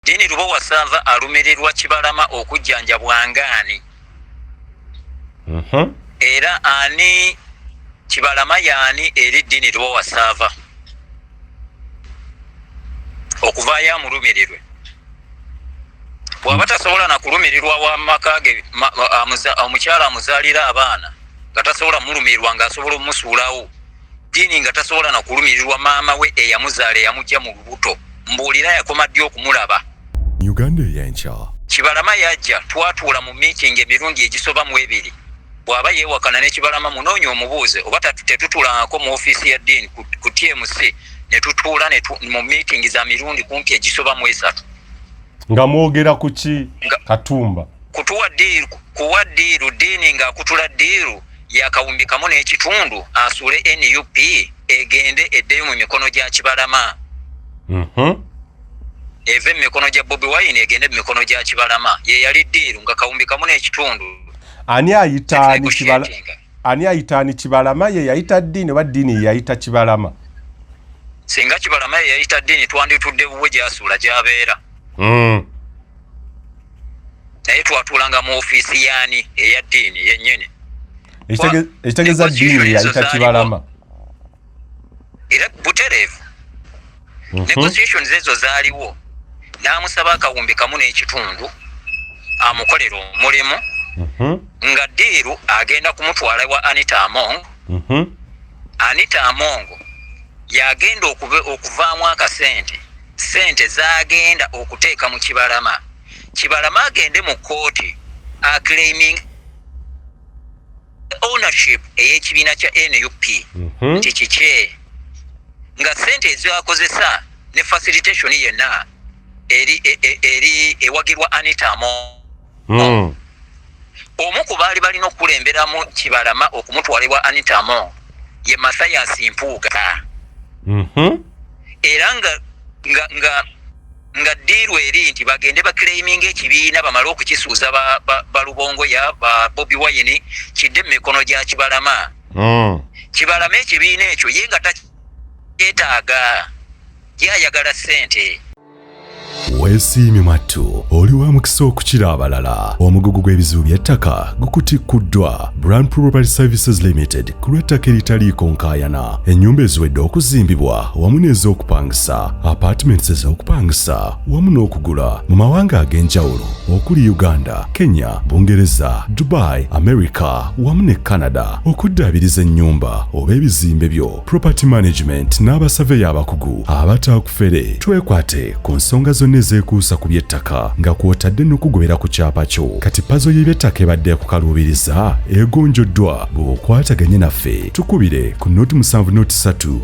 Dini Lubo Wasava alumirirwa Kibalama okujjanjabwa ngaani. Era ani Kibalama yaani eri Dini Lubo Wasava okuvaayo amulumirirwe. Bw'aba tasobola na kulumirirwa w'amakage omukyala amuzaalira abaana nga tasobola mulumirirwa ng'asobola omusuulawo. Dini nga tasobola na kulumirirwa maama we eyamuzaala eyamujja mu lubuto. Mbuulira yakoma ddi okumulaba. Uganda eyenkya. Kibalama yajja twatuula mu meeting emirundi egisoba mu ebiri. Bw'aba yeewakana ne Kibalama munoonya omubuuze oba tetutuulangako mu ofiisi ya Dini ku TMC ne tutuula mu meeting za mirundi kumpi egisoba mu esatu. Nga mwogera ku ki Katumba? Kuwa ddiiru Dini ng'akutula ddiiru yakawumbi kamu n'ekitundu asuule NUP egende eddeyo mu mikono gya Kibalama. Eve mikono gya Bobi Wine egende mu mikono gya Kibalama. Ye yali ddiiru nga kawumbi kamu n'ekitundu. Ani ayitaani Kibalama ye yayita Dini oba Dini ye yayita Kibalama? Singa Kibalama ye yayita Dini twanditudde buwe gy'asuula gy'abeera. Naye twatuulanga mu ofiisi yaani eya Dini yennyini. Ekitegeeza Dini yayita Kibalama. Era butereevu. Negotiations ezo zaaliwo. N'amusaba akawumbi kamu n'ekitundu amukolera omulimu nga ddiiru agenda kumutwala wa Anita Among. Anita Among yagenda okuvaamu sente zagenda okuteeka mu Kibalama. Kibalama agende mu kooti aclaiming ownership ey'ekibiina kya NUP nti kikye nga sente ezakozesa ne facilitation yenna eri ewagirwa Anita Among. Omu ku baali balina okukulemberamu Kibalama okumutwalibwa Anita Among ye Mathias Mpuuga. Era nga ddiiru eri nti bagende baclaiming ekibiina bamale okukisuuza balubongo ya Bobi Wine kidde mu mikono gya Kibalama. Kibalama ekibiina ekyo ye nga takyetaaga yayagala ssente. Weesiimye mwattu oli wa mukisa okukira abalala. Omugugu gw'ebizibu by'ettaka gukutikuddwa Brand Property Services Limited ku lw'ettaka eritaliiko nkaayana. Ennyumba eziwedde okuzimbibwa wamu n'ez'okupangisa, apartments ez'okupangisa wamu n'okugula mu mawanga ag'enjawulo okuli Uganda, Kenya, Bungereza, Dubai, America wamu ne Canada. Okuddaabiriza ennyumba oba ebizimbe byo, property management n'abasaveya abakugu abataakufere. Twekwate ku nsonga zonna ezekuusa ku by'ettaka nga kw'otadde n'okugobera ku kyapa kyo. Kati pazo y'eby'ettaka ebadde kukaluubiriza egonjoddwa bw'okwataganye naffe. Tukubire ku noti 703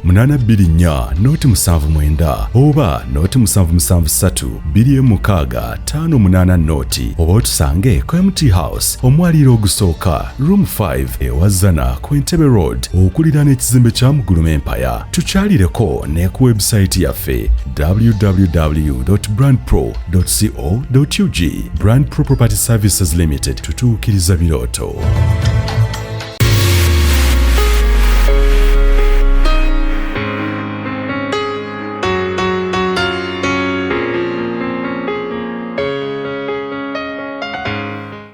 noti 79 oba noti 773 noti oba otusange ku MT House omwaliiro ogusooka room 5 ewazana ku Entebbe Road okuliraana ekizimbe kya Muguluma Empire. Tukyalireko ne ku website yaffe www.brandpro.co.ug. Brand Pro Property Services Limited, tutuukiriza birooto.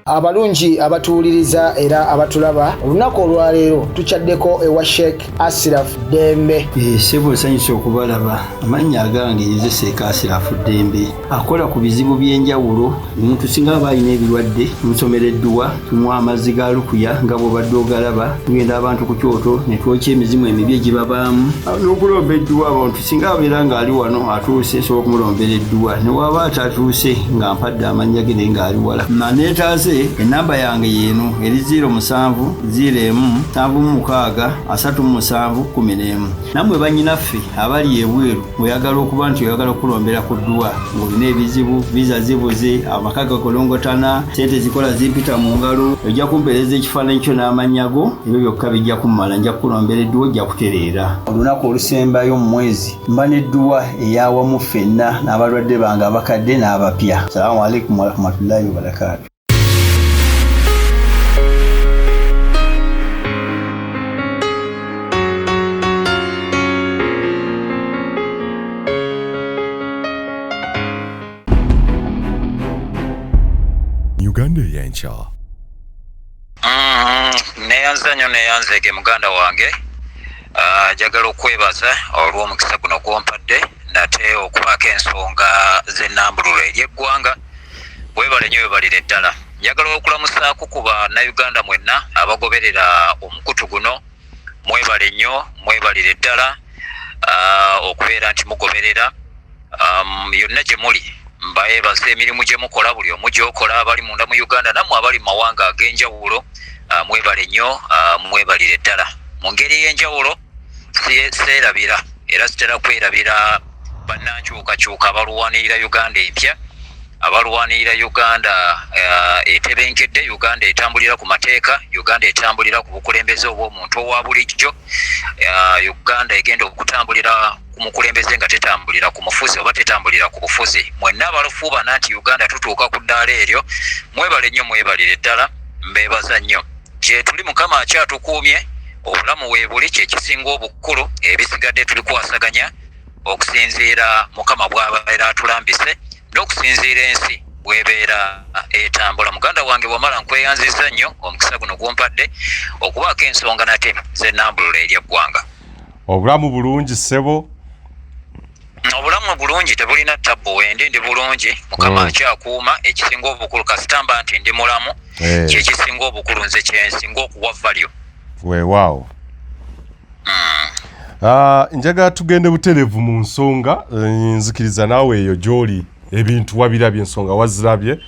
Abalungi abatuuliriza era abatulaba olunaku olwaleero tukyaddeko ewa Sheikh Ashraf Dembe. Sebo sanyusa okubalaba. Amannya agange Seeka Ashraf Dembe akola ku bizibu by'enjawulo. Omuntu singa aba alina ebirwadde tumusomereddwa, tumuwa amazzi ga lukuya nga bw'obadde ogalaba, tugenda abantu ku kyoto ne twokya emizimu emibi egibabaamu n'okulomba edduwa. Abantu singa abeera ng'ali wano atuuse sobola okumulombera edduwa, ne waba atatuuse nga mpadde amannya ge naye ng'ali wala. Neetaaze enamba yange yeeno eri 0701763711. Nammwe bannyinaffe abali ebweru oyagala okuba nti oyagala okulombera ku dduwa ng'olina ebizibu, viza zibuze, amaka gakolongotana, sente zikola zimpita mu ngalo, ojja kumpeereza ekifaananyi kyo n'amannya go, ebyo byokka bijja kummala. Nja kukulombera edduwa, ojja kutereera. Olunaku olusembayo mu mwezi mba n'edduwa ey'awamu ffenna n'abalwadde bange abakadde n'abapya. Salaamu alaikum warahmatullahi wabarakatuh. Uganda ey'enkya. neyanzege muganda wange njagala okwebaza olw'omukisa guno gwompadde nate okubaako ensonga z'ennambululo ery'eggwanga webale nnyo webalire ddala njagala okulamusaako ku bannayuganda mwenna abagoberera omukutu guno mwebale nnyo mwebalire ddala okubeera nti mugoberera yonna gye muli mbayebaza emirimu gye mukola buli omu gy'okola abali munda mu Uganda nammwe abali mu mawanga ag'enjawulo mwebale nnyo mwebalire ddala mu ngeri y'enjawulo seerabira era sitera kwerabira bannankyukakyuka abalwanirira Uganda empya abalwanirira Uganda etebenkedde Uganda etambulira ku mateeka Uganda etambulira ku bukulembeze obw'omuntu owa bulijjo Uganda egenda okutambulira ku mukulembeze nga tetambulira ku mufuzi oba tetambulira ku bufuzi mwenna abalufuubana nti Uganda tutuuka ku ddaala eryo mwebale nnyo mwebalire ddala mbeebaza nnyo gye tuli Mukama akyatukuumye obulamu weebuli kyekisinga obukulu ebisigadde tuli kwasaganya okusinziira Mukama bw'abeera atulambise n'okusinziira ensi bw'ebeera etambula muganda wange wamala nkweyanziza nnyo omukisa guno gwompadde okubaako ensonga nate z'ennambululo ery'eggwanga. Obulamu bulungi ssebo? Obulamu bulungi tebulina ttabbu wendi ndi bulungi Mukama akyakuuma ekisinga obukulu kasitamba nti ndi mulamu kyekisinga obukulu nze kyensinga okuwa value. Weewaawo. Njagala tugende butereevu mu nsonga nzikiriza naawe eyo gy'oli ebintu wabirabye ensonga wazirabye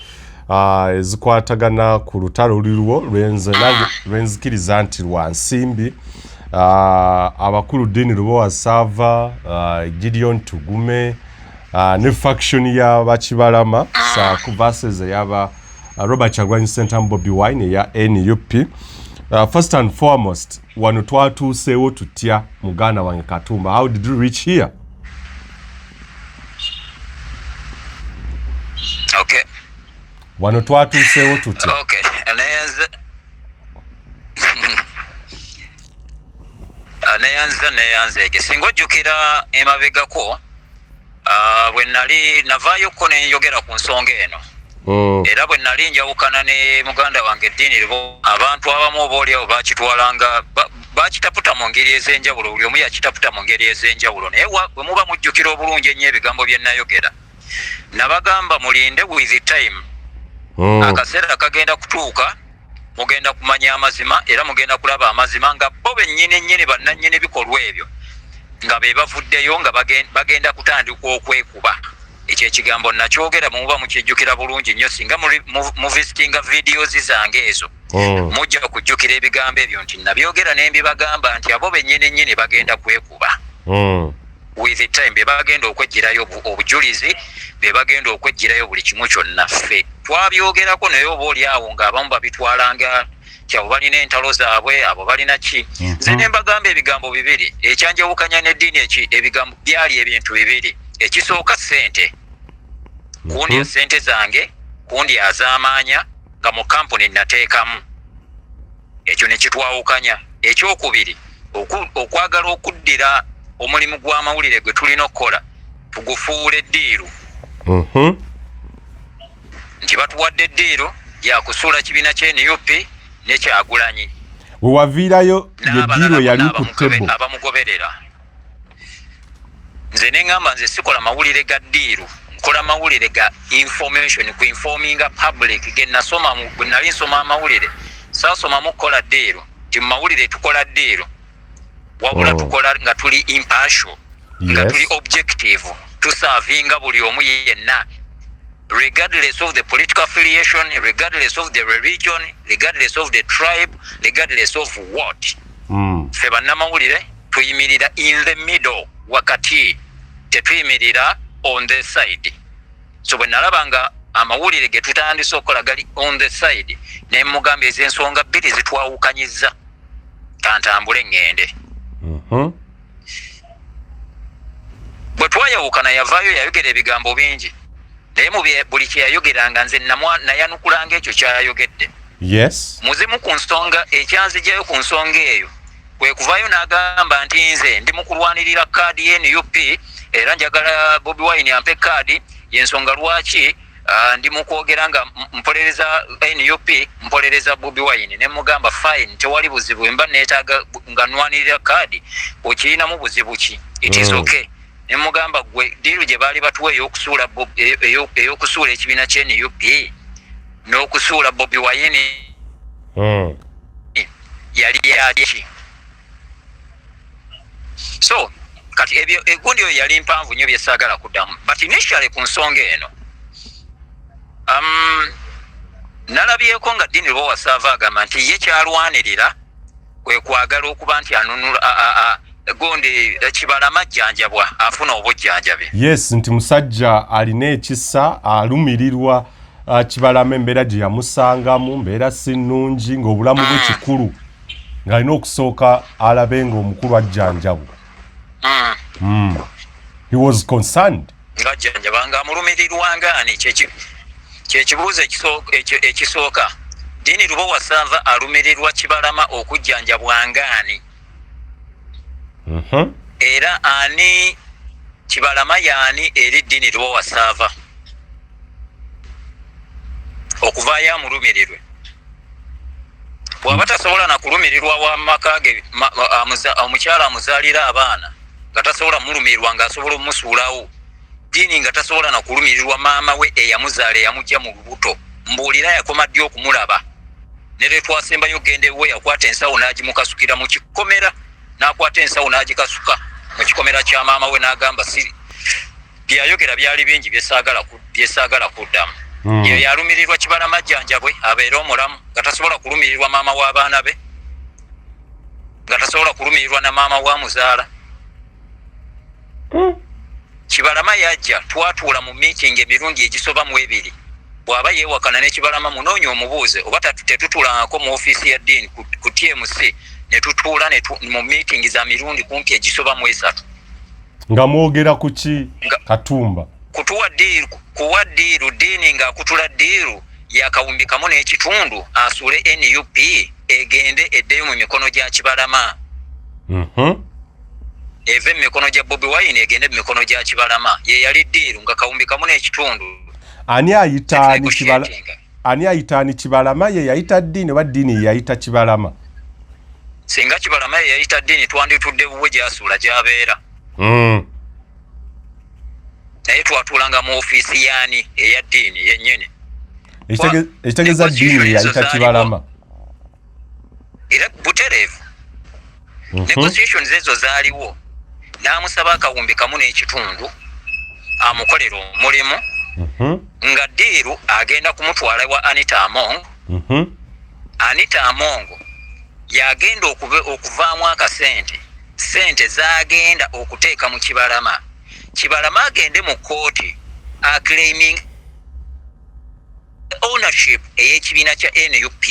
ezikwatagana ku lutalo lulwo lwenzikiriza nti lwa nsimbi abakulu Dini Lubowa Sava Gideon Tugume ne faction ya Bakibalama Saaku versus yaba Robert Kyagulanyi Ssentamu Bobi Wine ya NUP. First and foremost, wano twatuuseewo tutya muganda wange Katumba? How did you reach here? Okay. Wano twatuuseewo tutya? Okay. Neyanzege singa ojjukira emabegako bwe nali navaayokko ne njogera ku nsonga eno. Era bwe nali njawukana ne muganda wange Dini Lubowa abantu abamu obaolyawo bakitwalanga bakitaputa mu ngeri ez'enjawulo buli omu yakitaputa mu ngeri ez'enjawulo naye bwe muba mujjukira obulungi ennyo ebigambo bye nayogera nabagamba mulinde with the time akaseera kagenda kutuuka mugenda kumanya amazima era mugenda kulaba amazima nga bo bennyini bannannyini bikolwa ebyo nga be bavuddeyo nga bagenda kutandika okwekuba. Ekyo ekigambo nakyogera muba mukijjukira bulungi nnyo singa mu visitinga videos zange ezo mujja okujjukira ebigambo ebyo nti nabyogera ne mbibagamba nti abo bennyini bagenda kwekuba with the time be bagenda okwejjirayo obujulizi be bagenda okwejjirayo buli kimu kyonna ffe twabyogerako naye oba oli awo ng'abamu babitwalanga kyabo balina entalo zaabwe abo balina ki nze ne mbagamba ebigambo bibiri ekyanjawukanya n'eddiini ebigambo byali ebintu bibiri ekisooka ssente kundi ssente zange kundi az'amaanya nga mu kampuni nateekamu ekyo ne kitwawukanya ekyokubiri okwagala okuddira omulimu gw'amawulire gwe tulina okukola tugufuula eddiiru nti batuwadde eddiiru yakusuula kibiina ky'NUP ne Kyagulanyi wewaviirayo eddiiru yali ku ttebo abamugoberera. Nze neŋŋamba nze sikola mawulire ga ddiiru nkola mawulire ga information ku informinga public ge nasoma bwe nali nsoma amawulire saasomamu kukola ddiiru nti mu mawulire tukola ddiiru wabula tukola nga tuli impartial nga tuli objective tusavinga buli omu yenna regardless of the political affiliation, regardless of the religion, regardless of the tribe, regardless of what. Ffe bannamawulire tuyimirira in the middle wakati tetuyimirira on the side. So bwe nalaba nga amawulire ge tutandise okukola gali on the side ne mugamba ez'ensonga bbiri zitwawukanyizza kantambule ngende. Bwe twayawukana yavaayo yayogera ebigambo bingi naye mu buli kye yayogeranga nze nayanukulanga ekyo kyayayogedde. Yes. Muzimu ku nsonga ekyanzigyayo ku nsonga eyo kwe kuvaayo n'agamba nti nze ndi mu kulwanirira kaadi y'NUP era njagala Bobi Wine ampe kaadi y'ensonga lwaki ndi mukwogera nga mpolereza NUP mpolereza Bobi Wine ne mugamba fine tewali buzibu mba neetaaga nga nwanirira kaadi okirinamu buzibu ki it is okay ne mugamba gwe diiru gye baali batuwa ey'okusuula ekibiina kya NUP n'okusuula Bobi Wine yali yaki so kati ebyo egundi oyo yali mpanvu nnyo byesaagala kuddamu but initially ku nsonga eno nalabyeko nga Dini Lwowasaava agamba nti ye kyalwanirira kwe kwagala okuba nti anunula gundi Kibalama ajjanjabwa afuna obujjanjabi. Yes, nti musajja alina ekisa alumirirwa Kibalama embeera gye yamusangamu mbeera si nnungi ng'obulamu bwe kikulu ng'alina okusooka alabe ng'omukulu ajjanjabwa. He was concerned. Ng'ajjanjaba ng'amulumirirwa ng'ani kyekibuuzo ekisooka Dini Lwowasaava alumirirwa Kibalama okujjanjabwa ng'ani. Era ani Kibalama yaani eri Dini Lwowasaava okuvaayo amulumirirwe bw'aba tasobola na kulumirirwa wa maka ge omukyala amuzaalira abaana nga tasobola mulumirirwa ng'asobola omusuulawo Dini nga tasobola na kulumirirwa maama we eyamuzaala eyamujja mu lubuto mbuulira yakoma ddi okumulaba ne letwasembayo gende we yakwata ensawo n'agimukasukira mu kikomera n'akwata ensawo n'agikasuka mu kikomera kya maama we n'agamba si byayogera byali bingi byesaagala kuddamu. Ye yalumirirwa Kibalama ajjanjabwe abeera omulamu nga tasobola kulumirirwa maama w'abaana be nga tasobola kulumirirwa na maama w'amuzaala. Kibalama yajja twatuula mu meeting emirundi egisoba mu ebiri bw'aba yeewakana ne Kibalama munoonya omubuuze oba tetutuulangako mu ofiisi ya Dini ku TMC ne tutuula mu meeting za mirundi kumpi egisoba mu esatu. Nga mwogera ku ki Katumba? Kuwa ddiiru Dini ng'akutula ddiiru yakawumbikamu n'ekitundu asuule NUP egende eddeyo mu mikono gya Kibalama. Eve mu mikono gya Bobi Wine egende mu mikono gya Kibalama. Ye yali ddiiru nga kawumbikamu n'ekitundu. Ani ayitaani Kibalama ye yayita Dini oba Dini ye yayita Kibalama? Singa Kibalama ye yayita Dini twanditudde buwe gy'asuula gy'abeera. Naye twatuulanga mu ofiisi yaani eya Dini yennyini. Ekitegeeza Dini yayita Kibalama. Era butereevu. Negotiations ezo zaaliwo n'amusaba akawumbikamu n'ekitundu amukolera omulimu nga ddiiru agenda kumutwala wa Anita Among. Anita Among yagenda okuvaamu akasente sente zagenda okuteeka mu Kibalama. Kibalama agende mu kooti aclaiming ownership ey'ekibiina kya NUP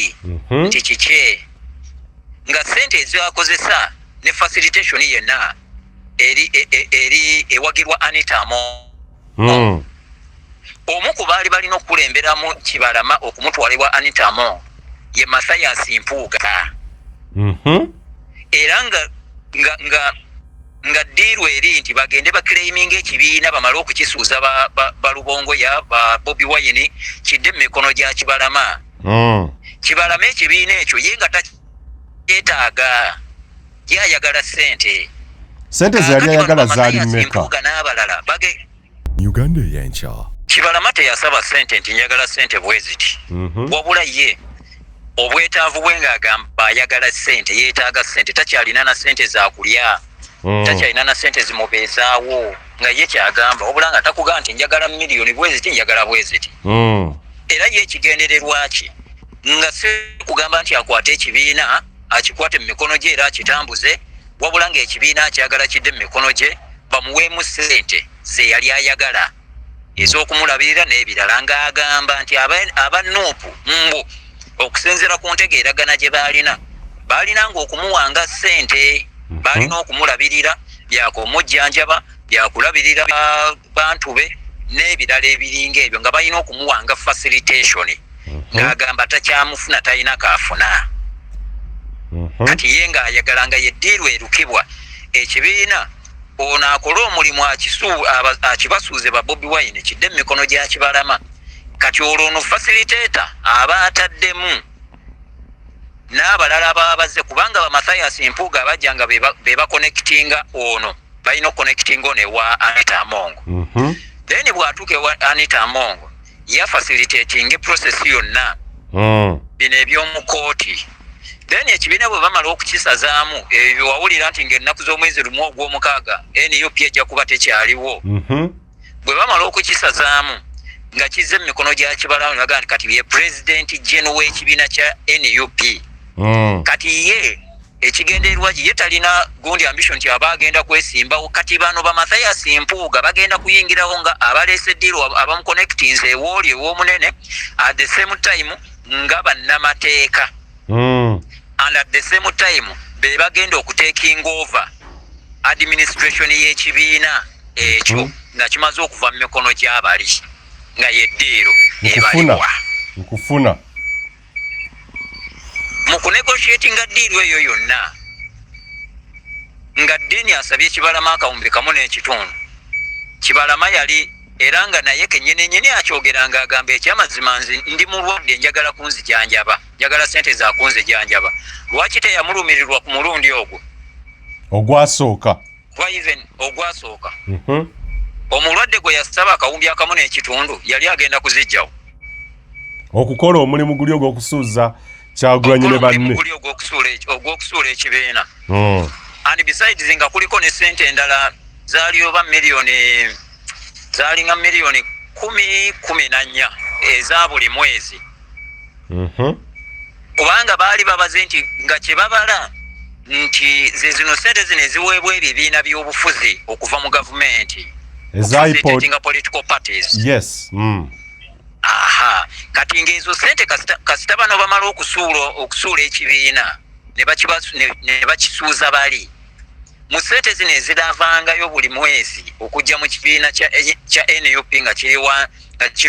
nti kikye nga sente ezakozesa ne facilitation yenna eri ewagirwa Anita Among. Omu ku baali balina okukulemberamu Kibalama okumutwalibwa Anita Among ye Mathias Mpuuga. Era nga ddiiru eri nti bagende baclaiminga ekibiina bamale okukisuuza balubongo ya Bobi Wine kidde mu mikono gya Kibalama. Kibalama ekibiina ekyo ye nga takyetaaga yayagala sente zeyali ayagala zaali mmeka? N'abalala Uganda ey'enkya Kibalama teyasaba sente nti njagala sente bwe ziti wabula ye obwetaavu bwe ng'agamba ayagala sente yeetaaga sente takyalina na sente za kulya takyalina na sente zimubeezaawo nga ye kyagamba wabula nga takugamba nti njagala miliyoni bwe ziti njagala bwe ziti. Era ye ekigendererwa ki nga si kugamba nti akwate ekibiina akikwate mu mikono gye era akitambuze wabula ng'ekibiina akyagala kidde mu mikono gye bamuweemu sente ze yali ayagala ez'okumulabirira n'ebirala ng'agamba nti aba Nuupu mbu okusinziira ku ntegeeragana gye baalinanga okumuwanga sente baalina okumulabirira byakumujjanjaba byakulabirira bantu be n'ebirala ebiringa ebyo nga balina okumuwanga facilitation ng'agamba takyamufuna talina kaafuna. Kati ye ng'ayagala nga ye ddiiru erukibwa ekibiina ono akole omulimu akibasuuze ba Bobi Wine kidde mu mikono gya Kibalama kati olwo ono facilitator aba ataddemu n'abalala abazze kubanga ba Mathias Mpuuga abajjanga be connectinga ono balina connectinga ono ewa Anita Amongo. Then bw'atuuka ewa Anita Amongo ya facilitating process yonna bino eby'omu kooti. Then ekibiina bwe bamala okukisazaamu ebyo wawulira nti ng'ennaku z'omwezi lumu ogw'omukaaga NUP ejja kuba tekyaliwo. Bwe bamala okukisazaamu nga kizze mu mikono gya Kibalamu baga nti kati ye President General w'ekibiina kya NUP. Kati ye ekigendererwa ye talina gundi ambition nti aba agenda kwesimbawo. Kati bano ba Mathias Mpuuga bagenda kuyingirawo nga abaleese ddiiro abamuconnectinze ewooli ew'omunene at the same time nga bannamateeka. And at the same time be bagenda okuteking over administration y'ekibiina ekyo nga kimaze okuva mu mikono gy'abali nga yeddiiro ebaliwa nkufuna mu kunegotiatinga ddiiro eyo yonna nga Deni asabye Kibalama akawumbi kamu n'ekitundu. Kibalama yali era nga naye kennyini akyogeranga agamba ekyamazima nzi ndi mulwadde njagala kunzijanjaba, njagala sente za kunzijanjaba. Lwaki teyamulumirirwa ku mulundi ogwo ogwasooka ogwasooka omulwadde gwe yasaba akawumbi akamu n'ekitundu yali agenda kuzijjawo okukola omulimu guli ogw'okusuuza Kyagulanyi ne banne ogw'okusuula ekibiina. And besides nga kuliko ne sente endala zaali oba zaalinga miliyoni 14 eza buli mwezi. Kubanga baali babaze nti nga kye babala nti ze zino sente zino eziweebwa ebibiina by'obufuzi okuva mu gavumenti facilitating political parties. Yes. Aha, kati ng'ezo sente kasita bano bamala okusuula ekibiina ne bakisuuza bali mu sente zino eziraavangayo buli mwezi okujja mu kibiina kya NUP nga kiri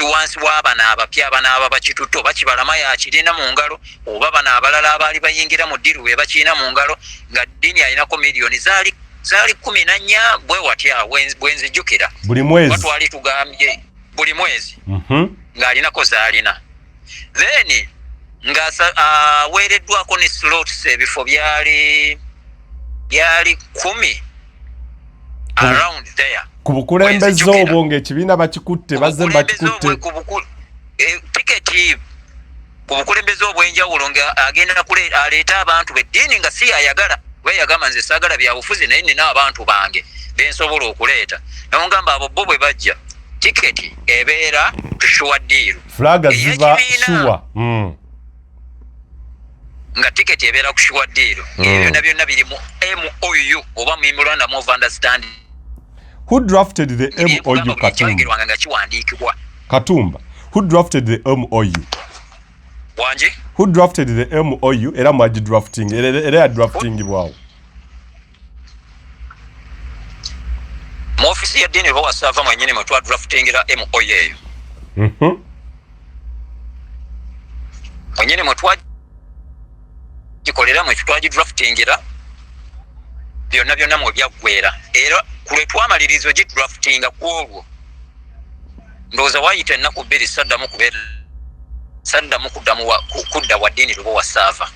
wansi w'abana abapya abana aba bakitutte oba Kibalama yakirina mu ngalo oba bano abalala abaali bayingira mu ddiru be bakirina mu ngalo nga Deni alinako miliyoni zaali 14 bwe watya bwenzijjukira buli mwezi batwali tugambye buli mwezi ng'alinako zaalina. Then nga weereddwako ne slots ebifo byali 10 around there ku bukulembeze obwo ng'ekibiina bakikutte bazze bakikutte tiketi ku bukulembeze obw'enjawulo nga agenda aleeta abantu be. Deni nga si yayagala weyagamba nze saagala byabufuzi naye nina abantu bange bensobola okuleeta namugamba abo bo bwe bajja tiketi ebeera tushuwa ddiiru flaga ziba shuwa nga tiketi ebeera kushuwa ddiiru ebyo byonna biri mu MOU oba Memorandum of Understanding. Who drafted the MOU Katumba? Nga kiwandiikibwa Katumba. Who drafted the MOU? Wanje? Who drafted the MOU? Era mwaji drafting. Era drafting bwao. Mu ofisi ya Deni bawasava mwenyine mutwa draftingira MOU eyo. Mwenyine mutwa gikolera mu kitwaji draftingira byonna mu byaggwera era kule twamalirizo gi draftinga kwolwo ndoza wayita ennaku 2 saddamu kudda wa Deni bawasava.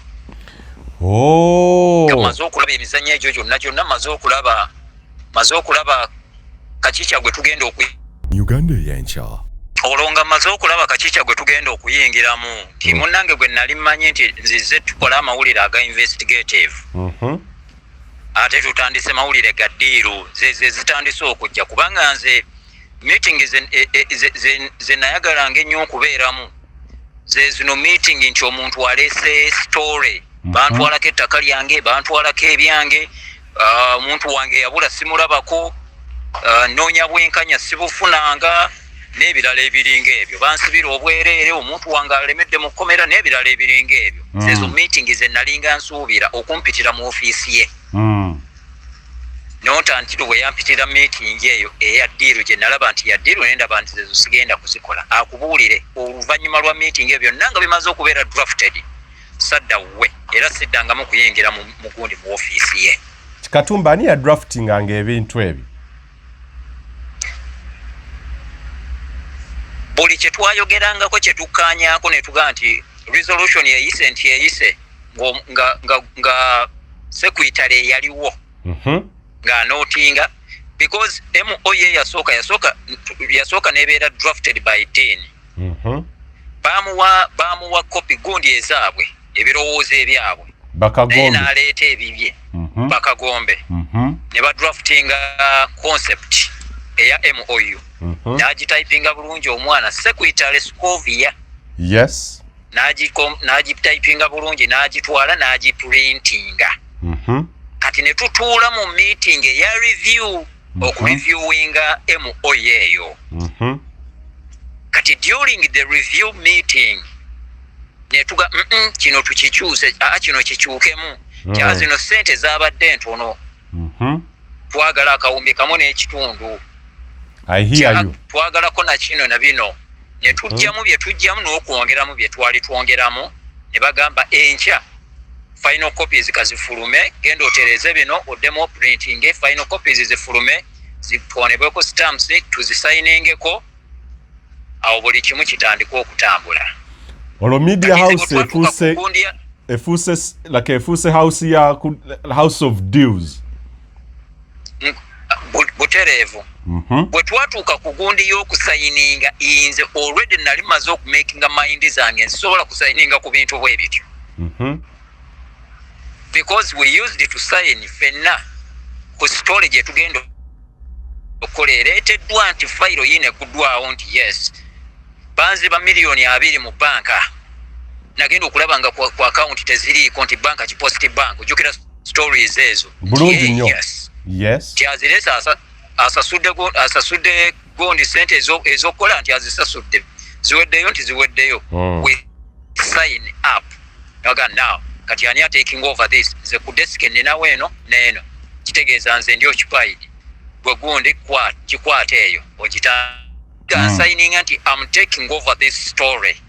Maze okulaba emizannyo egyo gyonna maze okulaba kakicha gwe tugenda Uganda y'enkya olonga maze okulaba kakicha gwe tugenda okuyingiramu nti munnange gwe nali mmanyi nti nzize tukola amawulire aga investigative. Ate tutandise mawulire ga ddiiru ze zitandise okujja kubanga nze meeting ze nayagalanga ennyo okubeeramu ze zino meeting nti omuntu aleese story bantwalako ettaka lyange bantwalako ebyange omuntu wange yabula simulabako noonya bwenkanya sibufunanga n'ebirala ebiringa ebyo bansibira obwereere omuntu wange alemedde mu kkomera n'ebirala ebiringa ebyo ezo meeting ze nalinga nsuubira okumpitira mu ofiisi ye nontantiro bwe yampitira meeting eyo eya ddiiru gye nalaba nti ya ddiiru nendaba nti zezo sigenda kuzikola akubuulire oluvannyuma lwa meeting ebyo nanga bimaze okubeera drafted sadda we era siddangamu kuyingira mu gundi mu ofiisi ye. Katumba ani ya draftinganga ebintu ebyo? buli kye twayogerangako kye tukkaanyaako ne tugaa nti resolution yeyise nti yeyise nga secretary yaliwo ng'anootinga because MOA yasooka nebeera drafted by 10 bamuwa copy gundi ezaabwe ebirowoozo ebyabwe naye n'aleeta ebibye bakagombe ne badraftinga concept eya MOU n'agitypinga bulungi omwana secretary Scovia yes n'agitypinga bulungi n'agitwala n'agiprintinga kati ne tutuula mu meeting eya review okureviewinga MOA eyo kati during the review meeting netuga kino tukikyuse kino kikyukemu kya zino sente zabadde ntono twagala akawumbi kamu n'ekitundu twagalako na kino na bino ne tujjamu bye tujjamu n'okwongeramu bye twali twongeramu ne bagamba enkya final copies kazifulume genda otereze bino oddemu printing final copies zifulume zitwonebweko stamps tuzisainingeko awo buli kimu kitandika okutambula. Olwo media house efuuse house ya house of deals butereevu bwe twatuuka ku gundi y'okusayininga inze already nali maze okumakinga mind zange nsobola kusayininga ku bintu bwe bityo because we used to sign fenna ku story gye tugenda okukola ereeteddwa nti fayiro yine kuddwawo nti yes banziba miliyoni 2 mu banka nagenda okulaba nga ku account teziriiko nti banka kiposti bank ojjukira stories ezo bulungi nnyo yes kyaziresa asasudde gondi sente ezokola nti azisasudde ziweddeyo nti ziweddeyo we sign up naga now kati ani taking over this nze ku desk ninawo eno neeno kitegeeza nze ndi occupied gwe gundi kikwata eyo signing nti I'm taking over this story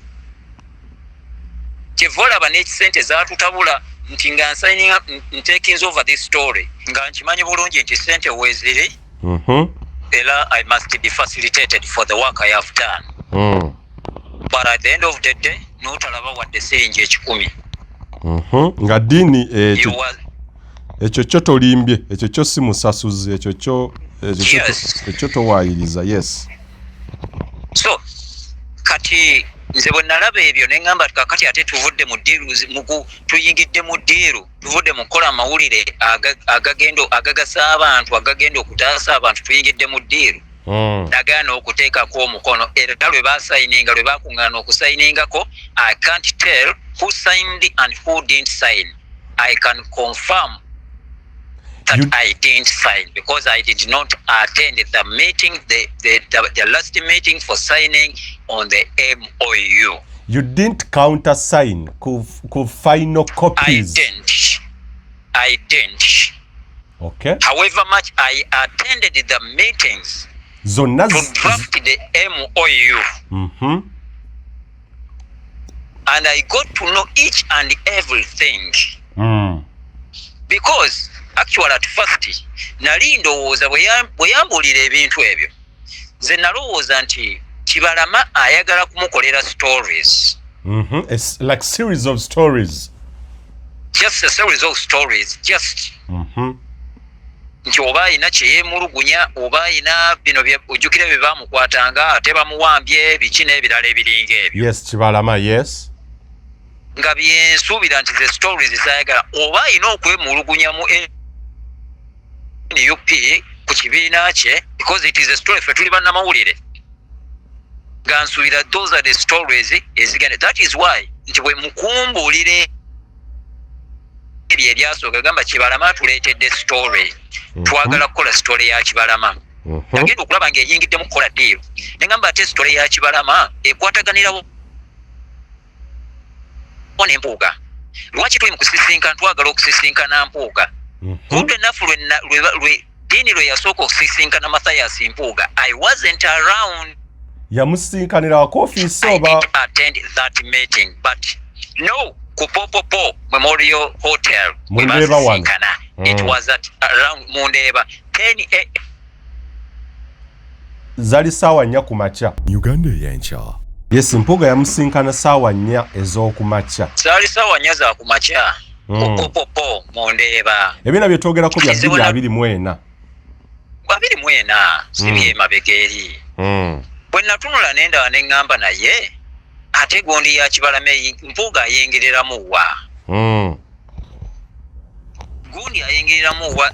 kivolaba n'ekisente zaatutabula nti nga signing taking over this story nga nkimanyi bulungi nti sente weziri era I must be facilitated for the work I have done but at the end of the day notalaba wadde siringi 10 nga dini ekyo kyo tolimbye ekyo kyo si musasuzi ekyo kyo towaayiriza yes so kati nze bwe nalaba ebyo ne ngamba kakati ate tuvudde mu deals tuyingidde mu deal tuvudde mu kola amawulire agagasa abantu agagenda okutaasa abantu tuyingidde mu deal nagaana okuteekako omukono era lwe basayininga lwe bakuŋŋaana okusayiningako I can't tell who signed and who didn't sign. I can confirm that I didn't sign because I did not attend the meeting, the last meeting for signing on the MOU. You didn't countersign ku final copies? I didn't. Okay. However much I attended the meetings to draft the MOU. And I got to know each and everything. Because actually at first nali ndowooza bwe yambulira ebintu ebyo nze nalowooza nti Kibalama ayagala kumukolera stories. It's like series of stories. Just a series of stories. Just. Nti oba ayina kyeyemulugunya oba ayina bino ojjukira bye bamukwatanga ate bamuwambye biki n'ebirala ebiringa ebyo. Yes, Kibalama, yes. Nga byensuubira nti ze stories zayagala oba ayina okwemulugunya mu NUP ku kibiina kye because it is a story ffe tuli bannamawulire nga nsuubira those are the stories ezigenda. That is why nti bwe mukumbuulire ebyo ebyasooka gamba Kibalama tuleetedde story twagala kukola story ya Kibalama nagenda okulaba ng'eyingiddemu kukola deal ne ngamba ate story ya Kibalama ekwataganirawo n'empuuga. Lwaki tuli mu kusisinkana twagala okusisinkana mpuuga? Good enough lwe Dini lwe yasooka okusisinkana Mathias Mpuuga. I wasn't around. Yamusisinkanira wa coffee soba. I didn't attend that meeting, but no, Kupopopo Memorial Hotel. Mundeba one. It was at around Mundeba 10 a.m. zali saawa 4 ku makya. Uganda ey'enkya. Yes, Mpuuga yamusinkana saawa 4 ez'oku makya. Zaali saawa 4 za ku makya. Popopopo mu Ndeeba. Ebina bye twogerako bya 2024. 2024 sibye mabega eri. Bwe natunula nenda ne ngamba naye ate gondi ya Kibalama Mpuuga ayengereramu wa. Gundi ayengereramu wa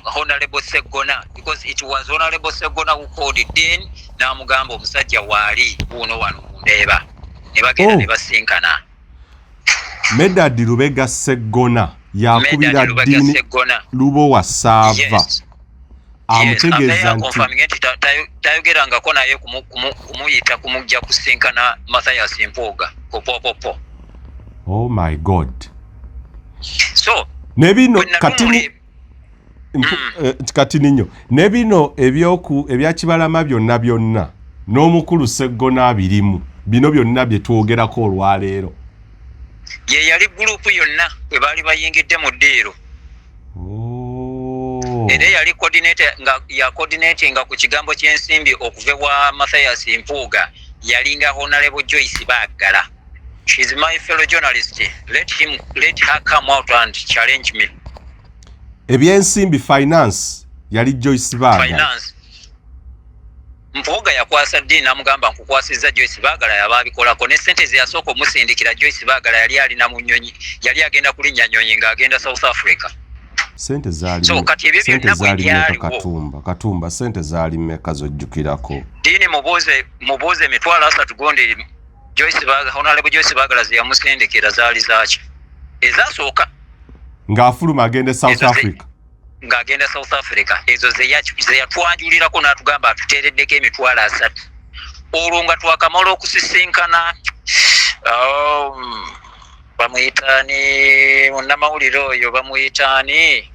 Honorable Segona, because it was Honorable Segona who called it in n'amugamba omusajja waali buno wano mu Ndeeba. Ne bagenda ne basinkana. Medad Lubega Segona yakubira Dini Lubo wa Sava. Yes. Amutegeeza nti tayogerangako naye kumuyita kumujja kusinkana Mathias Mpuuga popopopo. Oh my God. So nebino katini nnyo nebino ebya Kibalama byonna n'omukulu Segona abirimu bino byonna bye twogerako olwaleero. Ye yali gurupu yonna bwe baali bayingidde mu ddiiro. Era yali coordinatinga ku kigambo ky'ensimbi okuva wa Mathias Mpuuga yalinga Honorable Joyce Baagala. She's my fellow journalist. Let her come out and challenge me. Ebyensimbi finance yali Joyce Baagala. Finance. Mpuuga yakwasa ddi n'amugamba nkukwasizza Joyce Baagala yabaabikolako ne ssente ze yasooka omusindikira Joyce Baagala yali alina mu nnyonyi, yali agenda kulinnya nnyonyi ng'agenda South Africa. Sente zaali so kati ebyo byonna bwe byaliwo Katumba sente zaali mmeka zojjukirako? Dini mubuuze emitwalo 3 gondi Joyce Baagala, Honorable Joyce Baagala ze yamusindikira zaali zaaki ezasooka ng'afuluma agende South Africa. Ng'agenda South Africa ezo ze yatwanjulirako n'atugamba atuteereddeko emitwalo 3 olwo nga twakamala okusisinkana bamuyitaani munnamawulire oyo bamuyitaani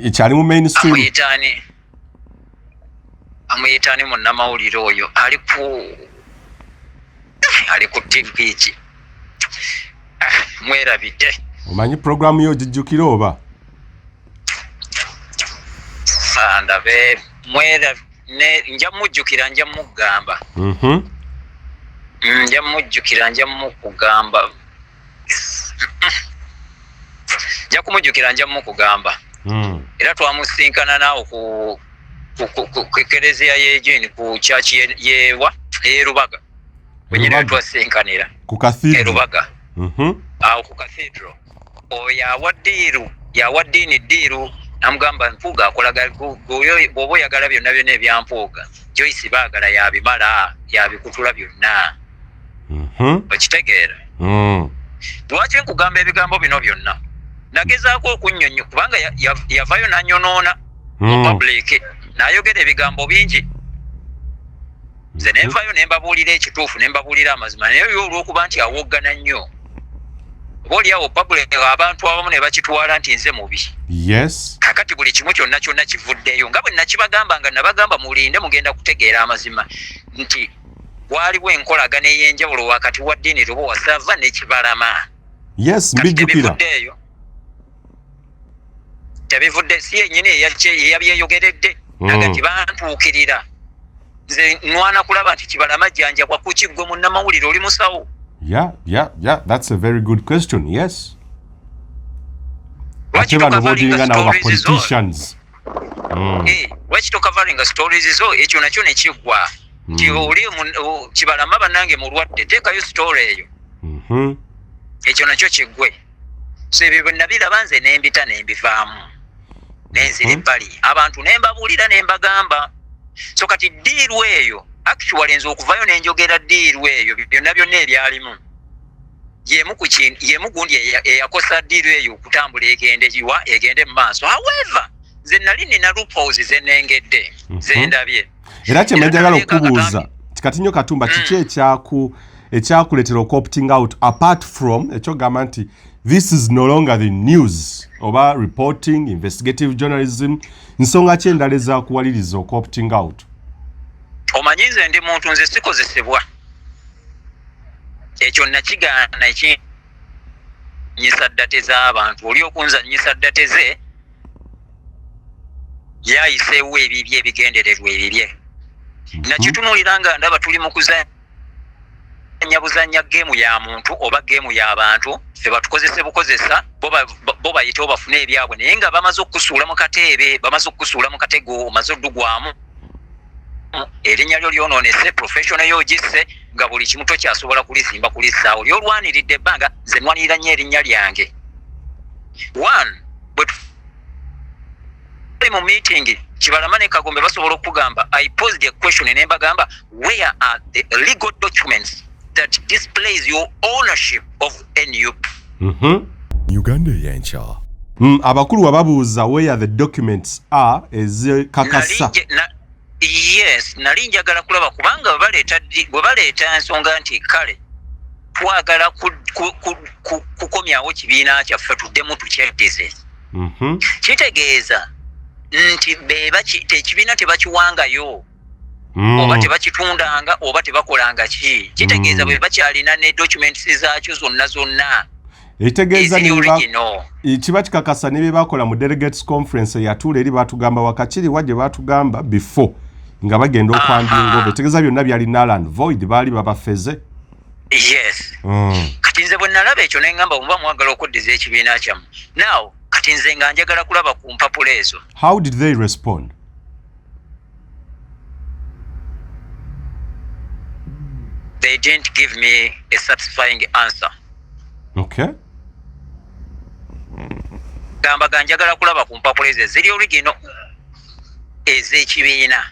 ekyali mu mainstream amuyitaani munnamawulire oyo ali ku TV ki mwerabidde omanyi programu yo gijjukira oba sandabe nja mujjukira nja mugamba nja mujjukira nja mukugamba nja kumujjukira nja mukugamba era twamusinkana naawo ku ekereziya y'ejini ku chachi yewa Rubaga wenyine wetwasinkanira ku cathedral Rubaga awo ku cathedral oyo yawa ddiini ddiiru namugamba Mpuuga akolaga bw'oba oyagala byonna byonna ebya Mpuuga Joyce Baagala yabimala yabikutula byonna okitegeera lwaki nkugamba ebigambo bino byonna nagezaako okunnyonnyo kubanga yavayo nanyonoona mu public n'ayogera ebigambo bingi nze nenvayo nembabuulira ekituufu nembabuulira amazima naye yo olw'okuba nti awoggana nnyo oba oliawo public abantu abamu ne bakitwala nti nze mubi. Yes. Kakati buli kimu kyonna kivuddeyo nga bwe nakibagamba nga nabagamba mulinde mugenda kutegeera amazima nti waliwo enkolagana ey'enjawulo wakati wa ddiini Lubo wa Sava ne Kibalama. Yes, mbijjukira. Tebivudde si yennyini eyabyeyogeredde naga nti bantuukirira nze nwana kulaba nti Kibalama jjanjabwa ku kiggwe munnamawulire oli musawo. Yeah, that's a very good question. Yes. Lwaki tokavalinga politicians? Lwaki tokavalinga stories zo ekyo nakyo ne kiggwa nti oli Kibalama bannange mulwadde teekayo story eyo ekyo nakyo kiggwe. So ebyo nabiraba nze nembita nembivaamu nenzira ebbali abantu nembabuulira nembagamba. So kati ddiiru eyo actually nze okuvayo nenjogera ddiiru eyo byonna byonna ebyalimu yemu gundi eyakosa ddiiru eyo okutambula egende mu maaso. However nze nali nina loopholes ze nengedde ze ndabye. Era kye njagala okubuuza kati nnyo Katumba kiki ekyakuleetera opting out apart from ekyogamba nti this is no longer the news oba reporting investigative journalism nsonga ki endala ezaakuwaliriza opting out? Omanyi nze ndi muntu nze sikozesebwa ekyo nakigaana ekinyisa ddate z'abantu oli okunzanyisa ddate ze yayiseewo ebibye ebigendererwa ebibye nakitunulira nga ndaba tuli mu kuzanya buzanya geemu ya muntu oba geemu y'abantu ffe batukozese bukozesa bo bayite obafune ebyabwe naye nga bamaze okukusuula mu kateebe bamaze okukusuula mu katego omaze oddugwamu erinnya lyo lyonoonese professional yogisse nga buli kimu tokyasobola kulizimba kulizzaawo lyolwaniridde ebbanga nze nwanirira nnyo erinnya lyange bwe tuli mu meeting Kibalama ne Kagombe basobola okugamba I posed a question ne mbagamba where are the legal documents that displays your ownership of NUP. Uganda eyenkya. Abakulu wababuuza where the documents are ezikakasa. Yes, nali njagala kulaba kubanga bwe baleeta ensonga nti kale twagala kukomyawo kibiina kyaffe tuddemu tukyeteze. Kitegeeza nti ekibiina tebakiwangayo oba tebakitundanga oba tebakolanga ki kitegeeza bwe bakyalina ne documents zaakyo zonna ekitegeeza kiba kikakasa ne bye bakola mu delegates conference eyatuula eri batugamba wakakiri wajje batugamba before nga bagenda okwandinga over ekitegeeza byonna byali null and void baali babafeze. Yes. Kati nze bwe nalaba ekyo ne ngamba muba mwagala okuddiza ekibiina kyammwe now kati nze nga njagala kulaba ku mpapula ezo. How did they respond? They didn't give me a satisfying answer. Okay. Gamba ganjagala kulaba ku mpapula ezo ziri origino ez'ekibiina.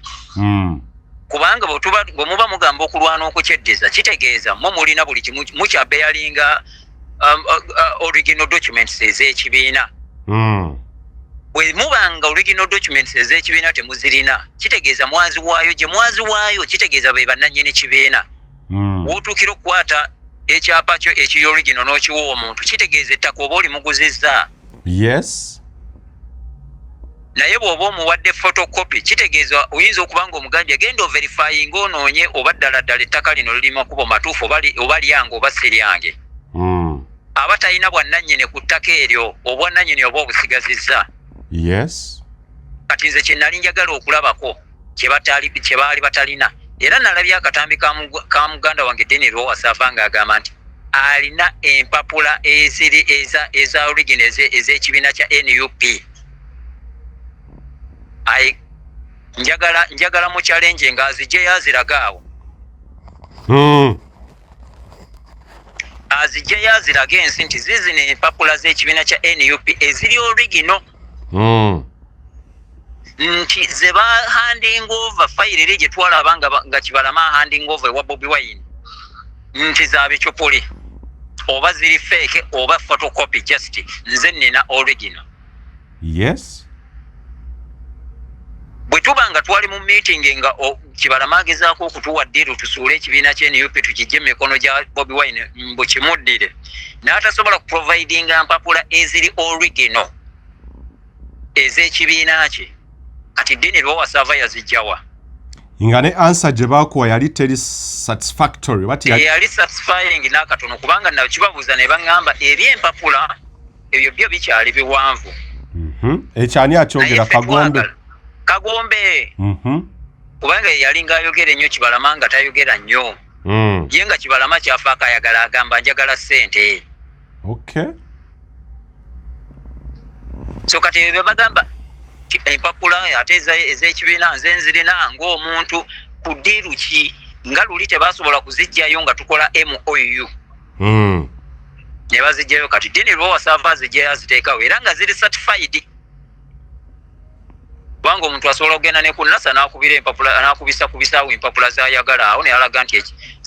Kubanga bwe muba mugamba okulwana okukyeddiza kitegeeza mu mulina buli kimu mukyabeyalinga original documents ez'ekibiina. Bwe mubanga original documents ez'ekibiina temuzirina kitegeeza mwazi waayo gye mwazi waayo kitegeeza be bannannyini kibiina. Wootuukira okukwata ekyapa kyo ekiri original n'okiwa omuntu kitegeeza ettaka oba olimuguzizza. Yes. Naye bw'oba omuwadde photocopy kitegeeza oyinza okuba nga omugambye genda overifying onoonye oba ddala ettaka lino liri makubo matuufu oba lyange oba si lyange. Aba talina bwannannyini ku ttaka eryo obwannannyini oba obusigazizza. Yes. Kati nze kye nali njagala okulabako kye baali batalina era nalabye akatambi ka muganda wange Deni Lowasava ng'agamba nti alina empapula eziri eza origin ez'ekibiina kya NUP. Njagala mu challenge nga azije yaziragaawo. Azije yaziraga ensi nti zizino empapula z'ekibiina kya NUP eziri origino. Nti ze ba handing over file eri gye twalaba nga Kibalama handing over ewa Bobi Wine nti za bikyupuli oba ziri fake oba photocopy just nze nina original. Yes. Bwe tuba nga twali mu meeting nga Kibalama agezaako okutuwa ddiru tusuule ekibiina kya NUP tukijje mu mikono gya Bobi Wine mbu kimuddire n'atasobola kuprovidinga mpapula eziri original ez'ekibiina kye kati Deni Lowasava yazijjawa. Nga ne answer gye baakuwa yali teri satisfactory. Yali satisfying n'akatono kubanga nakibabuuza ne baŋŋamba eby'empapula ebyo byo bikyali biwanvu. Ekyani akyogera Kagombe. Kagombe. Kubanga yali ng'ayogera ennyo Kibalama nga tayogera nnyo. Ye nga Kibalama kyafaako ayagala agamba njagala ssente. Okay. So kati ebyo bagamba empapula ate ez'ekibiina nze nzirina ng'omuntu ku ddiiru ki nga luli tebasobola kuzijjayo nga tukola MOU. Ne bazijjayo kati Deni Lowasava azijjayo aziteekawo era nga ziri certified. Kubanga omuntu asobola okugenda ne ku NASA n'akubira empapula n'akubisaawo empapula z'ayagala awo ne alaga nti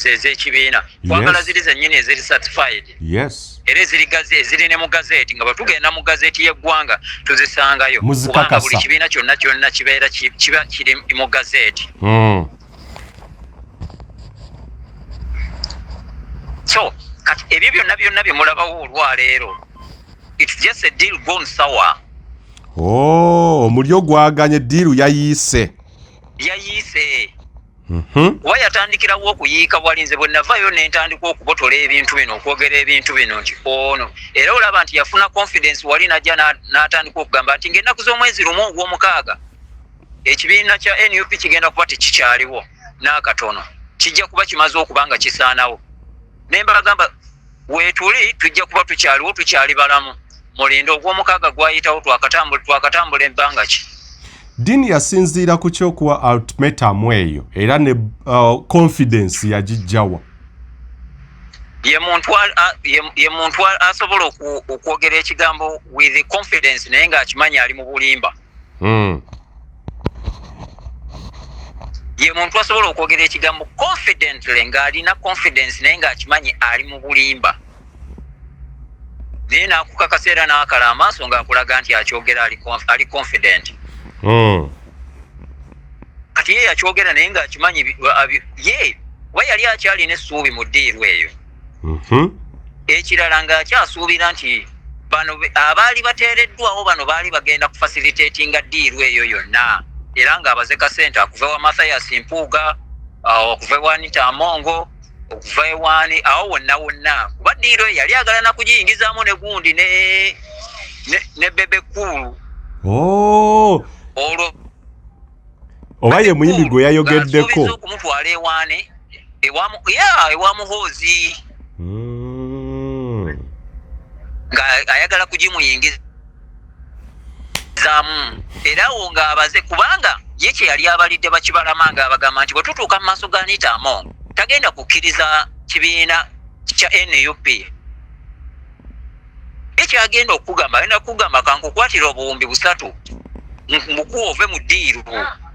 ez'ekibiina. Kwagala ziri zennyini eziri certified. Yes. Era eziri ne mu gazeti nga bwe tugenda mu gazeti y'eggwanga tuzisangayo kubanga buli kibiina kyonna kibeera kiba kiri mu gazeti. So kati ebyo byonna bye mulabawo olwaleero it's just a deal gone sour. Omulyo gwaganye ddiiru yayiise. Oba yatandikirawo okuyiika bwalinze bwe navaayo ne ntandika okubotola ebintu bino okwogera ebintu bino nti ono era olaba nti yafuna confidence wali najja n'atandika okugamba nti ng'ennaku z'omwezi lumu ogw'omukaaga ekibiina kya NUP kigenda kuba tekikyaliwo n'akatono, kijja kuba kimaze okuba nga kisaanawo. Ne mbagamba weetuli tujja kuba tukyaliwo, tukyali balamu. Mulinde ogw'omukaaga gwayitawo twakatambula ebbanga ki. Dini yasinziira ku kyokuwa ultimatum eyo era ne confidence yagijjawa. Ye muntu asobola okwogera ekigambo with confidence naye ng'akimanyi ali mu bulimba. Ye muntu asobola okwogera ekigambo confidently ng'alina confidence naye ng'akimanyi ali mu bulimba. Naye n'akukakasa era n'akala amaaso ng'akulaga nti akyogera ali confident. Kati ye yakyogera naye ng'akimanyi ye we yali akyalina essuubi mu ddiiru eyo. Ekirala ng'akyasuubira nti bano abaali bateereddwawo bano baali bagenda kufacilitatinga ddiiru eyo yonna, era ng'abaze kasente akuva wa Mathias Mpuuga, okuva wa Anita Amongo, okuva ewaani awo wonna kuba ddiiru eyo yali agala na kugiyingizaamu ne gundi ne Bebe Cool. Olwo oba ye muyimbi gwe yayogeddeko okumutwala ewaane ewa Muhoozi ng'ayagala kugimuyingizaamu, era awo ng'abaze kubanga ye kye yali abalidde bakibalama ng'abagamba nti bwe tutuuka mu maaso ga Anita Amongo tagenda kukkiriza kibiina kya NUP. Ekyagenda okugamba agenda kugamba kankukwatira obuwumbi 3 mbukuwa ove mu ddiiru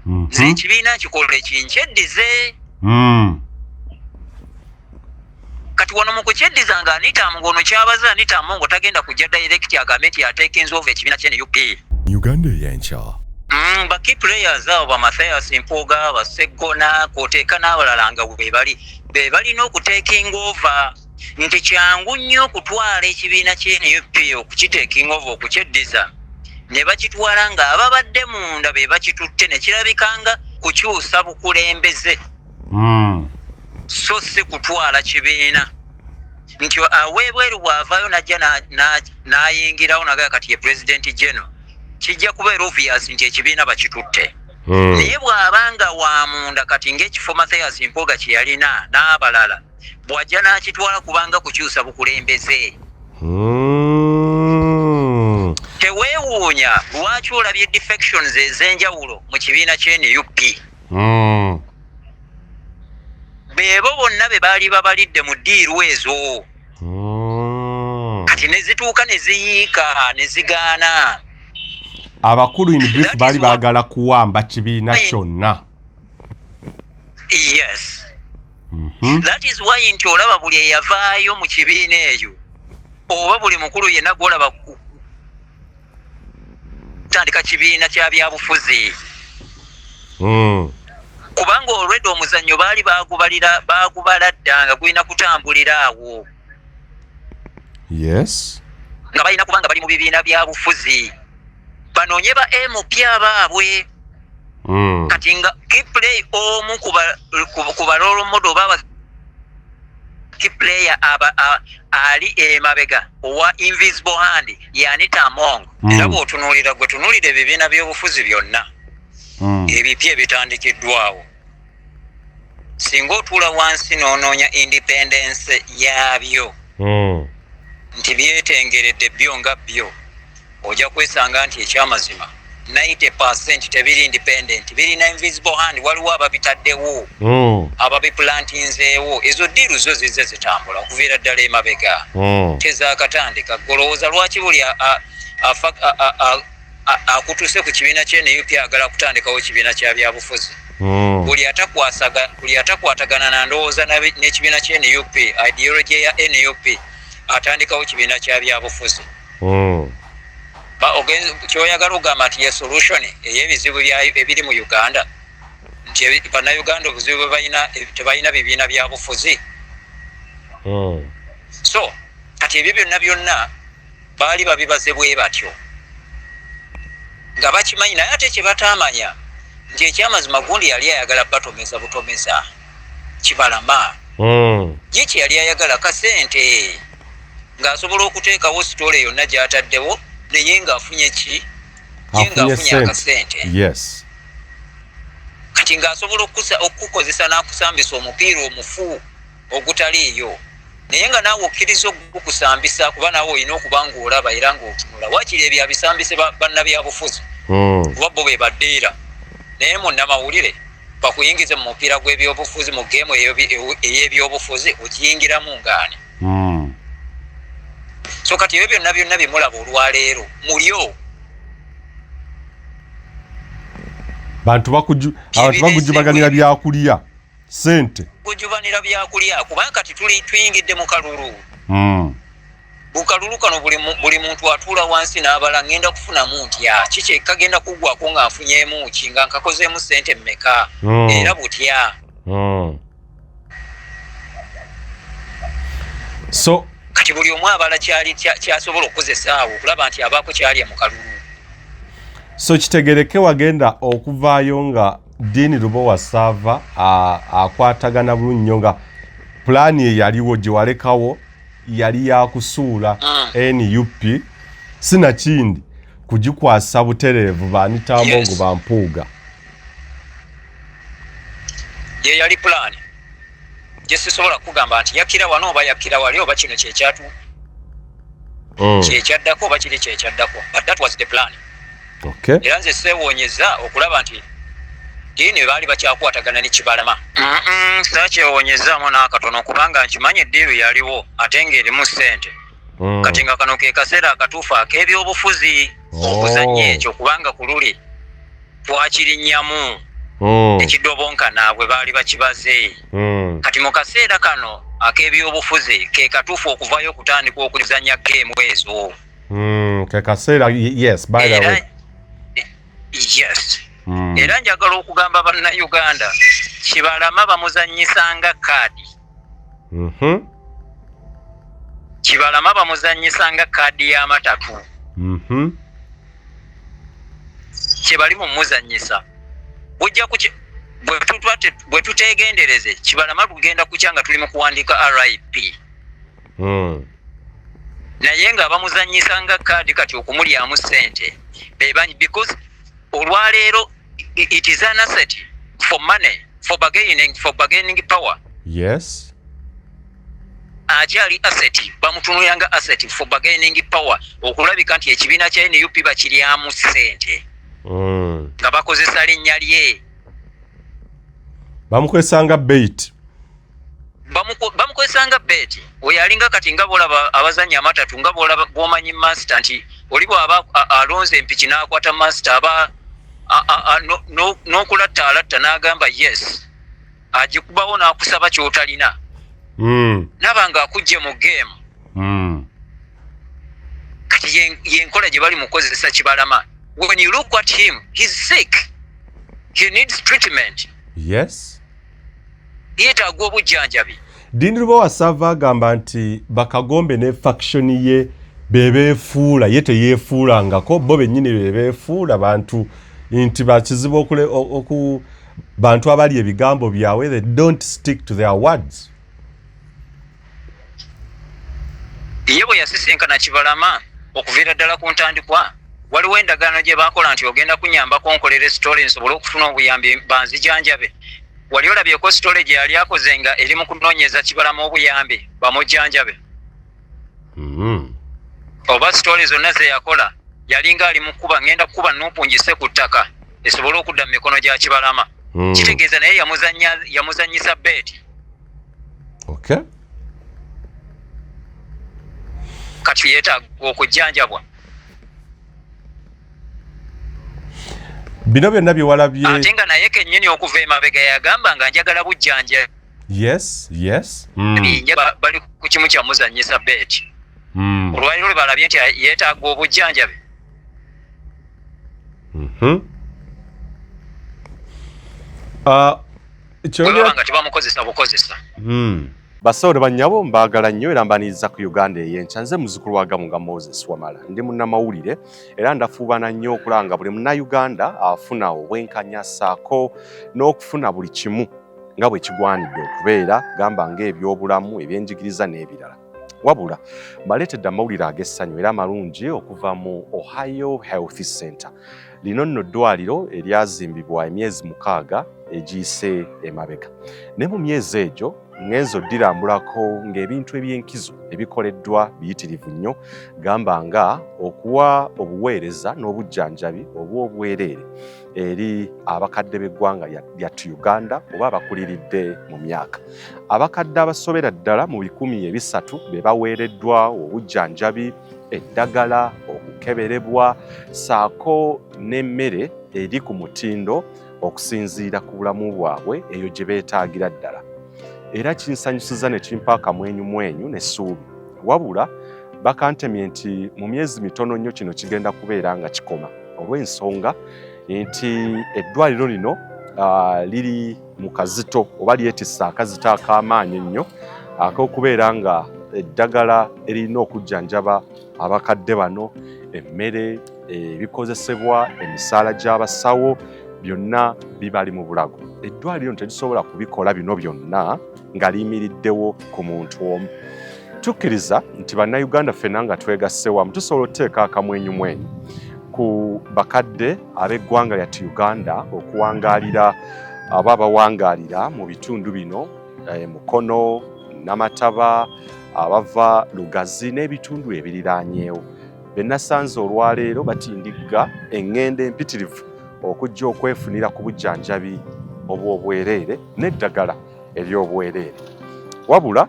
nze ekibiina nkikola ekinkyeddize. Kati wano mu kukyeddiza nga Anita Amongo ono kyabaze Anita Amongo tagenda kujja direct agambe nti yatekinze ova ekibiina kya NUP. Uganda eyenkya ba key players abo ba Mathias Mpuuga, ba Sseggona, kwoteeka n'abalala nga be balina okutekinga over. Nti kyangu nnyo okutwala ekibiina kya NUP okukitekinga over okukyeddiza ne bakitwala nga ababadde munda be bakitutte ne kirabikanga kukyusa bukulembeze. So si kutwala kibiina nti aweebweru bw'avaayo najja n'ayingirawo nagaya kati ye President General kijja kubeera obvious nti ekibiina bakitutte. Naye bw'abanga wa munda kati ng'ekifo Mathias Mpuuga kye yalina n'abalala bw'ajja n'akitwala kubanga kukyusa bukulembeze. Teweewuunya lwaki olabye defections ez'enjawulo mu kibiina kya NUP. Beebo bonna be baali babalidde mu ddiiru ezo kati ne zituuka ne ziyiika ne zigaana. Abakulu in brief baali baagala kuwamba kibiina kyonna. Yes. That is why nti olaba buli eyavaayo mu kibiina eyo oba buli mukulu yenna gwolaba kutandika kibiina kya byabufuzi. Kubanga already omuzannyo baali baagubala dda nga gulina kutambulira awo. Yes. Nga balina kubanga bali mu bibiina bya bufuzi. Banoonye ba MP abaabwe. Kati nga kiplay omu ku balolo modo baba kiplayer ali emabega owa invisible hand ya Anita Amongo. Era bw'otunuulira gwe tunuulira ebibiina by'obufuzi byonna ebipya ebitandikiddwawo. Singa otuula wansi n'onoonya independence yaabyo nti byetengeredde byo nga byo ojja kwesanga nti ekyamazima 90% tebiri independent, birina invisible hand. Waliwo ababitaddewo ababiplantinzeewo. Ezo ddiiru zo zize zitambula okuviira ddala emabega tezaakatandika. Golowooza lwaki buli akutuse ku kibiina kya NUP agala kutandikawo ekibiina kya byabufuzi. Buli atakwatagana na ndowooza n'ekibiina kya NUP, ideology ya NUP atandikawo kibiina kya byabufuzi. Kyoyagala okugamba nti ye solution ey'ebizibu ebiri mu Uganda nti bannayuganda obuzibu tebalina bibiina bya bufuzi. So kati ebyo byonna baali babibaze bwe batyo nga bakimanyi, naye ate kye bataamanya nti ekyamazima gundi yali ayagala batomeza butomeza kibalama. Ye kye yali ayagala kasente ng'asobola okuteekawo sitole yonna gy'ataddewo naye ng'afunye ki? Ye ng'afunye akasente. Yes. kati ng'asobola okukozesa n'akusambisa omupiira omufu ogutaliiyo naye nga naawe okkiriza okukusambisa kuba naawe olina okuba ng'olaba era ng'otunula wakiri ebyo abisambise bannabyabufuzi kuba bo be baddiira naye munnamawulire bakuyingize mu mupiira gw'ebyobufuzi mu geemu ey'ebyobufuzi ogiyingiramu ngaani so kati ebyo byonna byonna bimulaba olwaleero mulyo abantu bakujubaganira byakulya sente kujubanira byakulya kubanga kati tuyingidde mu kalulu bukalulu kano buli muntu atuula wansi n'abala ngenda kufunamu ntya kiki kagenda kuggwako nga nfunyeemu ki nga nkakozeemu sente mmeka era butya so kati buli omu abala kyasobola okukozesaawo okulaba nti abaako kyalya mu kalulu so kitegereke wagenda okuvaayo nga Dean Lubowa Sava akwatagana bulungi nnyo nga pulaani eyaliwo gye walekawo yali yakusuula NUP sinakindi kugikwasa butereevu baanitambo bampuuga ye yali pulaani gye sisobola kugamba nti yakira wano oba yakira wali oba kino kyekyatu kyekyaddako oba kiri kyekyaddako but that was the plan. Okay. Era nze seewonyeza okulaba nti Dean baali bakyakwatagana ne Kibalama. Sakyewonyezaamu n'akatono kubanga nkimanyi eddiiru yaliwo ate ng'erimu ssente. Kati nga kano ke kaseera akatuufu ak'ebyobufuzi okuzannya ekyo kubanga ku luli twakirinnyamu ekidobonka bwe baali bakibaze. Kati mu kaseera kano ak'ebyobufuzi ke katuufu okuvaayo okutandika okuzannya geemu ezo. Ke kaseera yes by the way. Yes. Era njagala okugamba bannayuganda Kibalama bamuzannyisanga kaadi. Kibalama bamuzannyisanga kaadi y'amatatu. Kibali mu muzannyisa. Bujja ku bwe tuteegendereze Kibalama tugenda kukyanga tuli mu kuwandiika RIP. Naye nga bamuzannyisanga kaadi kati okumulyamu ssente. Bebanyi because olwaleero it is an asset for money, for bargaining power. Yes. Akyali asset bamutunulanga asset for bargaining power okulabika nti ekibiina kya NUP bakiryamu ssente. Nga bakozesa linnya lye. Bamukwesanga bait. Bamukwesanga bait. Oyalinga kati nga bolaba abazannya amatatu nga bolaba bwomanyi master nti oli bw'aba alonze empiki n'akwata master aba n'okulatta alatta n'agamba yes agikubawo n'akusaba ky'otalina naba nga akujje mu game kati yenkola gye bali mukozesa Kibalama. When you look at him, he's sick, he needs treatment. Yes. Yeetaaga obujjanjabi. Dean Lubowa Sava agamba nti Bakagombe ne faction ye bebeefuula ye teyeefuulangako bo bennyini bebeefuula bantu nti bakizibu oku bantu abali ebigambo byabwe they don't stick to their words. Ye bwe yasisinkana Kibalama okuviira ddala ku ntandikwa waliwo endagaano gye baakola nti ogenda kunyambako nkolere sitole nsobole okufuna obuyambi banzijanjabe. Wali olabyeko sitole gye yali akoze nga eri mu kunoonyeza Kibalama obuyambi bamujjanjabe. Oba sitole zonna ze yakola yalinga ali mu kuba ngenda kukuba n'opungise ku ttaka esobole okudda mu mikono gya Kibalama. Kitegeeza naye yamuzannyisa beeti. Okay. Kati yeetaaga okujjanjabwa. Bino byonna bye walabye. Ate nga naye kennyini okuva emabega yagamba nga njagala bujjanja. Yes. Bali ku kimu kyamuzannyisa beeti. Olwaliro lwe balabye nti yeetaaga obujjanjabe. Olaba nga tebamukozesa bukozesa. Basawo ne bannyabo mbaagala nnyo era mbaniriza ku Uganda ey'enkya. Nze muzzukulu wa Gamunga Moses Wamala ndi munnamawulire era ndafuubana nnyo okulanga buli munnayuganda afuna obwenkanya ssaako n'okufuna buli kimu nga bwe kigwanidde okubeera gamba ng'ebyobulamu ebyenjigiriza n'ebirala. Wabula mbaleetedde amawulire ag'essanyu era amalungi okuva mu Ohio Health Center. Lino nno ddwaliro eryazimbibwa emyezi 6 egiyise emabega. Ne mu myezi egyo ngenzo dirambulako ng'ebintu eby'enkizo ebikoleddwa biyitirivu nnyo, gamba nga okuwa obuweereza n'obujjanjabi obw'obwereere eri abakadde b'eggwanga lyattu Uganda oba abakuliridde mu myaka. Abakadde abasobera ddala mu 300 be baweereddwa obujjanjabi, eddagala, okukeberebwa saako n'emmere eri ku mutindo okusinziira ku bulamu bwabwe eyo gye beetaagira ddala. Era kinsanyusiza ne kimpa akamwenyumwenyu n'essuubi. Wabula bakantemye nti mu myezi mitono nnyo kino kigenda kubeera nga kikoma olw'ensonga nti eddwaliro lino liri mu kazito oba lyetisse akazito ak'amaanyi ennyo ak'okubeera nga eddagala erina okujjanjaba abakadde bano, emmere, ebikozesebwa, emisaala gy'abasawo byonna bibali mu bulago. Eddwaliro terisobola kubikola bino byonna nga liyimiriddewo ku muntu omu. Tukkiriza nti bannayuganda ffenna nga twegasse wamu tusobola okuteeka akamwenyumwenyu ku bakadde ab'eggwanga lyattu Uganda okuwangaalira aba abawangaalira mu bitundu bino Mukono, Namataba, abava Lugazi n'ebitundu ebiriraanyeewo. Be nasanze olwaleero batindigga eŋŋendo empitirivu okujja okwefunira ku bujjanjabi obw'obwereere n'eddagala ery'obwereere. Wabula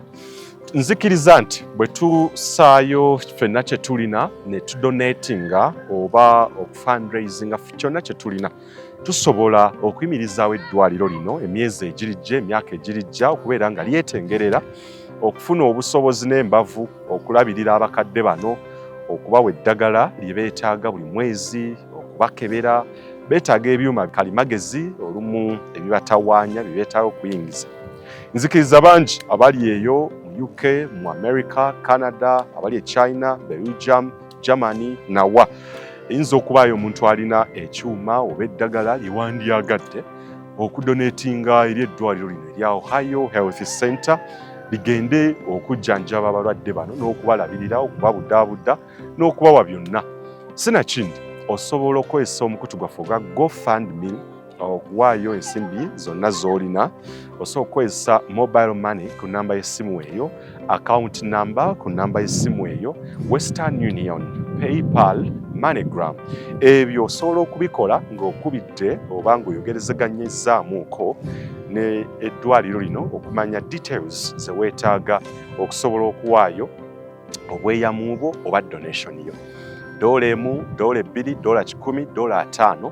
nzikiriza nti bwe tusaayo ffenna kye tulina ne tudonatinga oba okufundraisinga kyonna kye tulina, tusobola okuyimirizaawo eddwaliro lino emyezi egirijja, emyaka egirijja okubeera nga lyetengerera okufuna obusobozi n'embavu okulabirira abakadde bano, okubawa eddagala lye beetaaga buli mwezi, okubakebera. Beetaaga ebyuma kalimagezi olumu ebibatawaanya bye beetaaga okuyingiza. Nzikiriza bangi abali eyo mu UK, mu America, Canada, abali e China, Belgium, Germany nawa. Eyinza okubaayo omuntu alina ekyuma oba eddagala lye wandyagadde okudonatinga eri eddwaliro lino erya Ohio Health Center ligende okujjanjaba abalwadde bano n'okubalabirira, okubabuddaabudda n'okubawa byonna. Sinakindi osobola okukozesa omukutu gwaffe ogwa GoFundMe okuwaayo ensimbi zonna z'olina. Osobola okukozesa mobile money ku namba y'essimu eyo, account number ku namba y'essimu eyo, Western Union, PayPal, MoneyGram. Ebyo osobola okubikola ng'okubidde oba ng'oyogerezeganyizaamuuko ne eddwaliro lino okumanya details ze weetaaga okusobola okuwaayo obweyamu bwo oba donation yo. $1, $2, $10, $5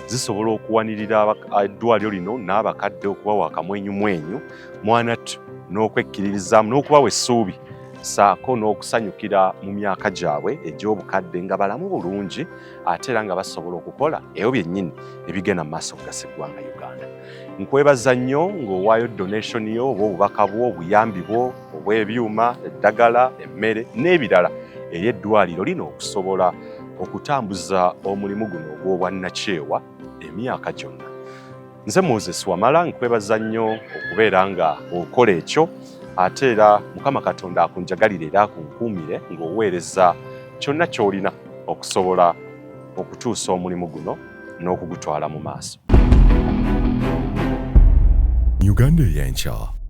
zisobola okuwanirira eddwaliro lino n'abakadde okubawa akamwenyumwenyu mwanattu n'okwekkiririzaamu n'okubawa essuubi saako n'okusanyukira mu myaka gyabwe egy'obukadde nga balamu bulungi ate era nga basobola okukola ebyo byennyini ebigenda mu maaso okugasa eggwanga Uganda. Nkwebaza nnyo ng'owaayo donation yo oba obubaka bwo, obuyambi bwo obw'ebyuma, eddagala, emmere n'ebirala eri eddwaliro lino okusobola okutambuza omulimu guno ogw'obwannakyewa emyaka gyonna. Nze Moses Wamala nkwebaza nnyo okubeera nga okola ekyo ate era Mukama Katonda akunjagalire era akunkuumire ng'oweereza kyonna ky'olina okusobola okutuusa omulimu guno n'okugutwala mu maaso. Uganda ey'enkya